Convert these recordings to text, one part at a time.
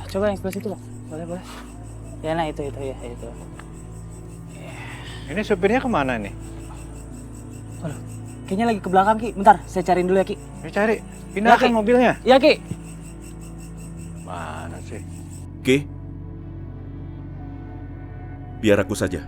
Coba yang sebelah situ Bang. Boleh. Ya nah itu ya itu. Ini supirnya kemana nih? Waduh, kayaknya lagi ke belakang Ki. Bentar, saya cariin dulu ya Ki. Ya cari, pindahkan mobilnya. Iya Ki. Mana sih? Ki, biar aku saja.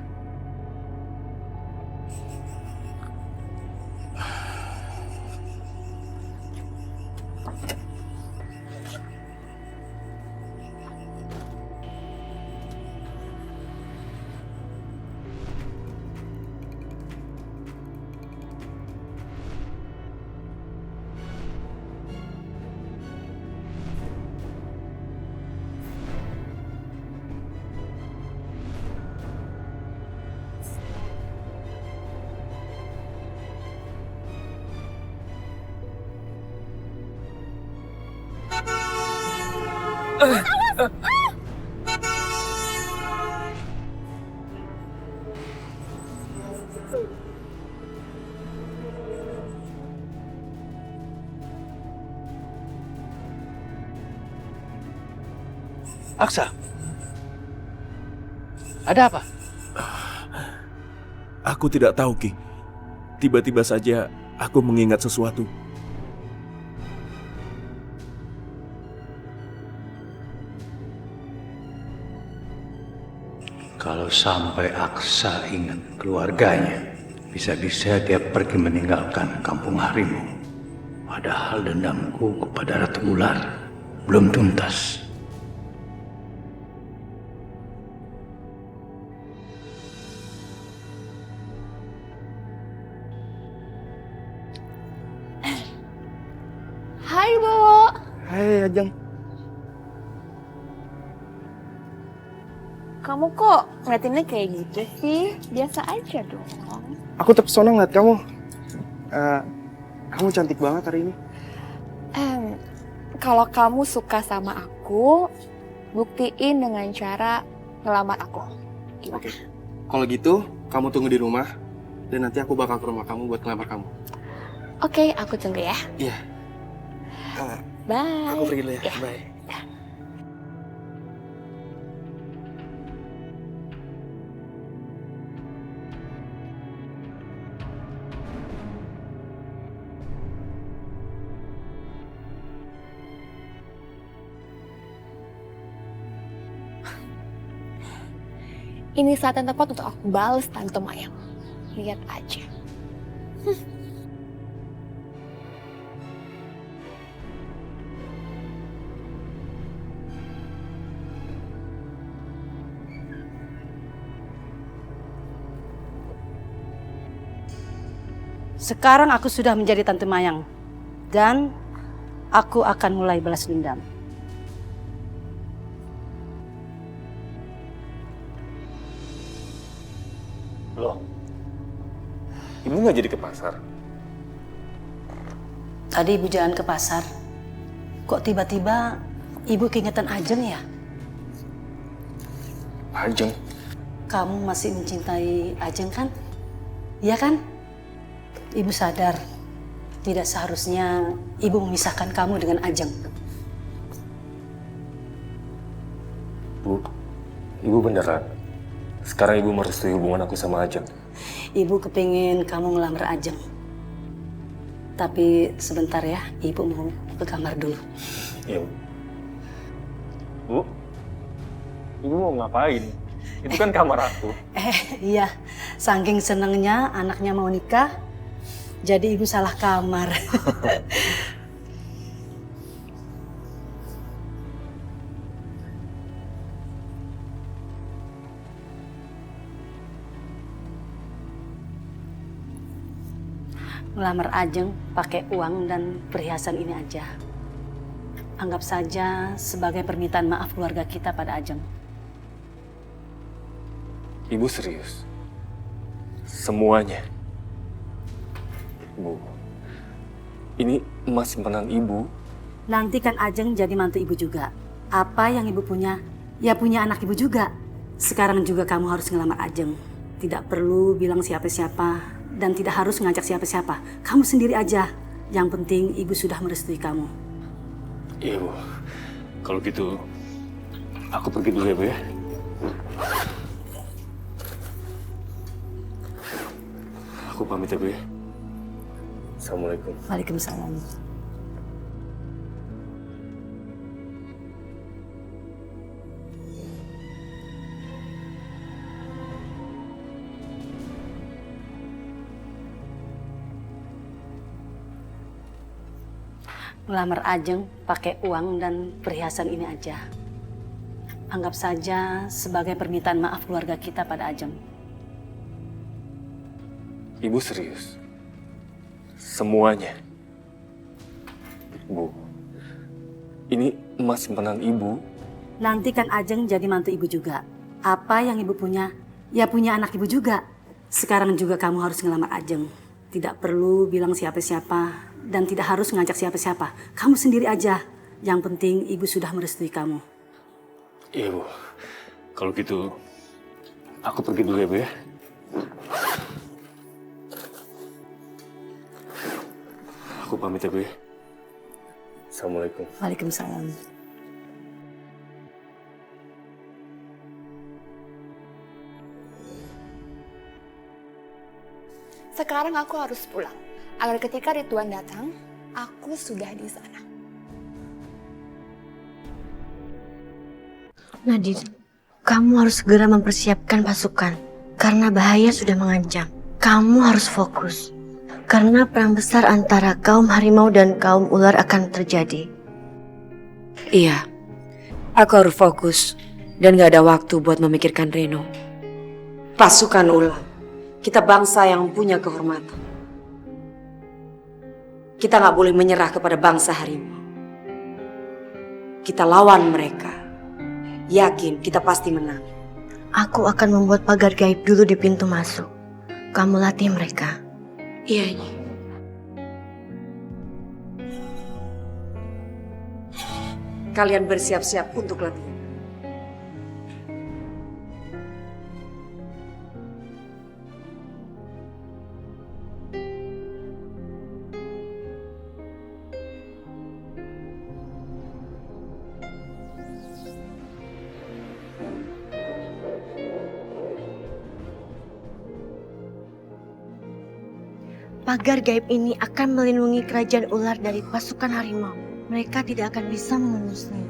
Aksa, ada apa? Aku tidak tahu, Ki. Tiba-tiba saja aku mengingat sesuatu. Kalau sampai Aksa ingat keluarganya, bisa-bisa dia pergi meninggalkan kampung harimau. Padahal dendamku kepada Ratu Ular belum tuntas. Hai Bowo. Hai Ajeng. Kamu kok ngeliatinnya kayak gitu sih? Biasa aja dong. Aku terpesona ngeliat kamu. Kamu cantik banget hari ini. Kalau kamu suka sama aku, buktiin dengan cara ngelamar aku. Gimana? Oke. Kalau gitu, kamu tunggu di rumah. Dan nanti aku bakal ke rumah kamu buat ngelamar kamu. Oke, aku tunggu ya. Iya. Bye. Aku pergi dulu ya. Ya. Bye. Ini saat yang tepat untuk aku balas Tante Mayang. Lihat aja. Sekarang aku sudah menjadi Tante Mayang. Dan aku akan mulai balas dendam. Loh, ibu nggak jadi ke pasar? Tadi ibu jalan ke pasar. Kok tiba-tiba ibu keingetan Ajeng ya? Ajeng. Kamu masih mencintai Ajeng kan? Iya kan? Ibu sadar, tidak seharusnya ibu memisahkan kamu dengan Ajeng. Bu, ibu beneran? Sekarang ibu merestui hubungan aku sama Ajeng. Ibu kepingin kamu ngelamar Ajeng. Tapi sebentar ya, ibu mau ke kamar dulu. Iya, Bu. Bu, ibu mau ngapain? Itu kan kamar aku. Iya, saking senengnya anaknya mau nikah, jadi ibu salah kamar. Ngelamar Ajeng pakai uang dan perhiasan ini aja. Anggap saja sebagai permintaan maaf keluarga kita pada Ajeng. Ibu serius? Semuanya? Bu, ini emas simpanan ibu. Nanti kan Ajeng jadi mantu ibu juga. Apa yang ibu punya, ya punya anak ibu juga. Sekarang juga kamu harus ngelamar Ajeng. Tidak perlu bilang siapa-siapa dan tidak harus ngajak siapa-siapa. Kamu sendiri aja. Yang penting ibu sudah merestui kamu. Iya, Bu. Kalau gitu, aku pergi dulu ya, Bu ya. Aku pamit ya, Bu ya. Assalamualaikum. Waalaikumsalam. Melamar Ajeng pakai uang dan perhiasan ini aja. Anggap saja sebagai permintaan maaf keluarga kita pada Ajeng. Ibu serius? Semuanya? Bu, ini emas simpanan Ibu. Nanti kan Ajeng jadi mantu ibu juga. Apa yang ibu punya, ya punya anak ibu juga. Sekarang juga kamu harus ngelamar Ajeng. Tidak perlu bilang siapa-siapa dan tidak harus ngajak siapa-siapa. Kamu sendiri aja. Yang penting ibu sudah merestui kamu. Iya, Bu. Kalau gitu, aku pergi dulu ya, Bu ya. Aku pamit ya, Bu ya. Assalamualaikum. Waalaikumsalam. Sekarang aku harus pulang, agar ketika Ridwan datang, aku sudah di sana. Nadine, kamu harus segera mempersiapkan pasukan, karena bahaya sudah mengancam. Kamu harus fokus, karena perang besar antara kaum harimau dan kaum ular akan terjadi. Iya, aku harus fokus dan gak ada waktu buat memikirkan Reno. Pasukan ular, kita bangsa yang punya kehormatan. Kita gak boleh menyerah kepada bangsa harimau. Kita lawan mereka. Yakin kita pasti menang. Aku akan membuat pagar gaib dulu di pintu masuk. Kamu latih mereka. Iya, Nyi. Kalian bersiap-siap untuk latihan. Pagar gaib ini akan melindungi kerajaan ular dari pasukan harimau. Mereka tidak akan bisa menembusnya.